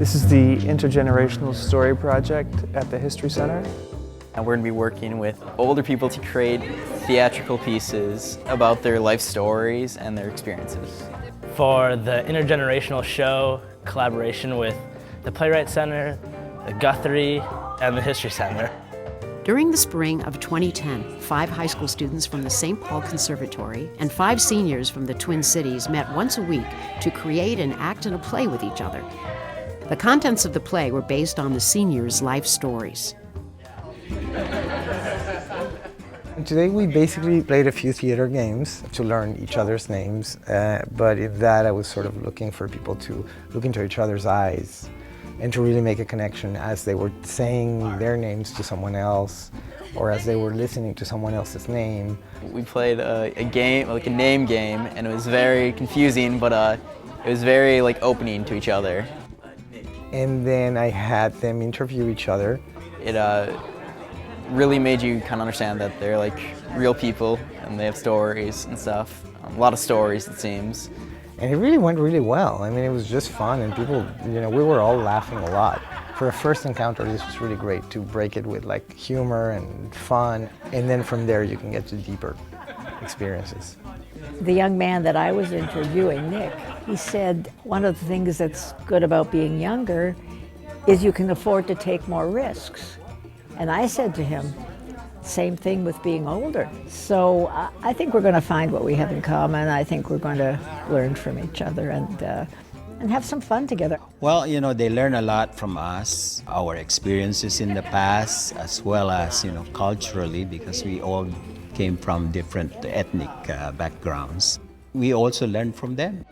This is the Intergenerational Story Project at the History Center. And we're going to be working with older people to create theatrical pieces about their life stories and their experiences. For the intergenerational show, collaboration with the Playwright Center, the Guthrie, and the History Center. During the spring of 2010, 5 high school students from the St. Paul Conservatory and 5 seniors from the Twin Cities met once a week to create and act in a play with each other. The contents of the play were based on the seniors' life stories. Today we basically played a few theater games to learn each other's names, but in that I was sort of looking for people to look into each other's eyes and to really make a connection as they were saying their names to someone else or as they were listening to someone else's name. We played a game, like a name game, and it was very confusing, but it was very opening to each other. And then I had them interview each other. It really made you kind of understand that they're real people and they have stories and stuff. A lot of stories, it seems. And it really went really well. I mean, it was just fun, and people, we were all laughing a lot. For a first encounter, this was really great to break it with humor and fun, and then from there you can get to deeper experiences. The young man that I was interviewing, Nick, he said one of the things that's good about being younger is you can afford to take more risks. And I said to him, same thing with being older. So I think we're going to find what we have in common. I think we're going to learn from each other and have some fun together. Well, they learn a lot from us, our experiences in the past, as well as, culturally, because we all came from different ethnic backgrounds. We also learn from them.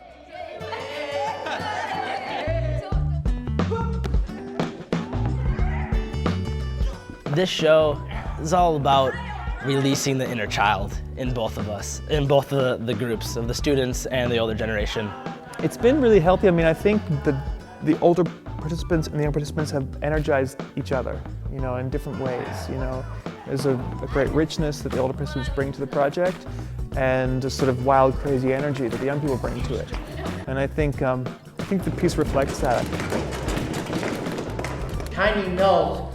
This show is all about releasing the inner child in both of us, in both the groups of the students and the older generation. It's been really healthy. I mean, I think the older participants and the young participants have energized each other, in different ways. There's a great richness that the older participants bring to the project, and a sort of wild, crazy energy that the young people bring to it. And I think the piece reflects that. Tiny knows.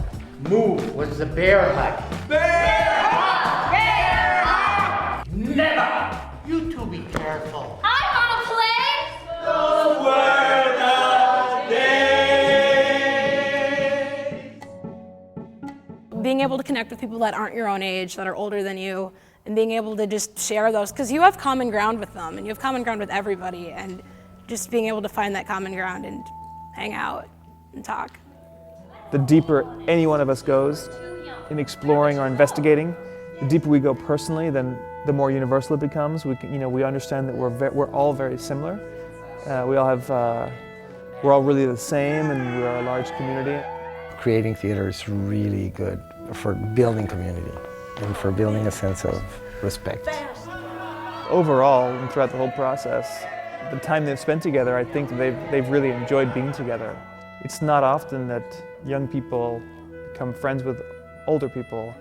Move was the bear hut. Bear hut! Bear hut! Never! You two be careful. I want to play! The word of day! Being able to connect with people that aren't your own age, that are older than you, and being able to just share those, because you have common ground with them, and you have common ground with everybody, and just being able to find that common ground and hang out and talk. The deeper any one of us goes in exploring or investigating, the deeper we go personally, then the more universal it becomes. We understand that we're all very similar. We're all really the same, and we're a large community. Creating theater is really good for building community and for building a sense of respect. Overall, and throughout the whole process, the time they've spent together, I think they've really enjoyed being together. It's not often that young people become friends with older people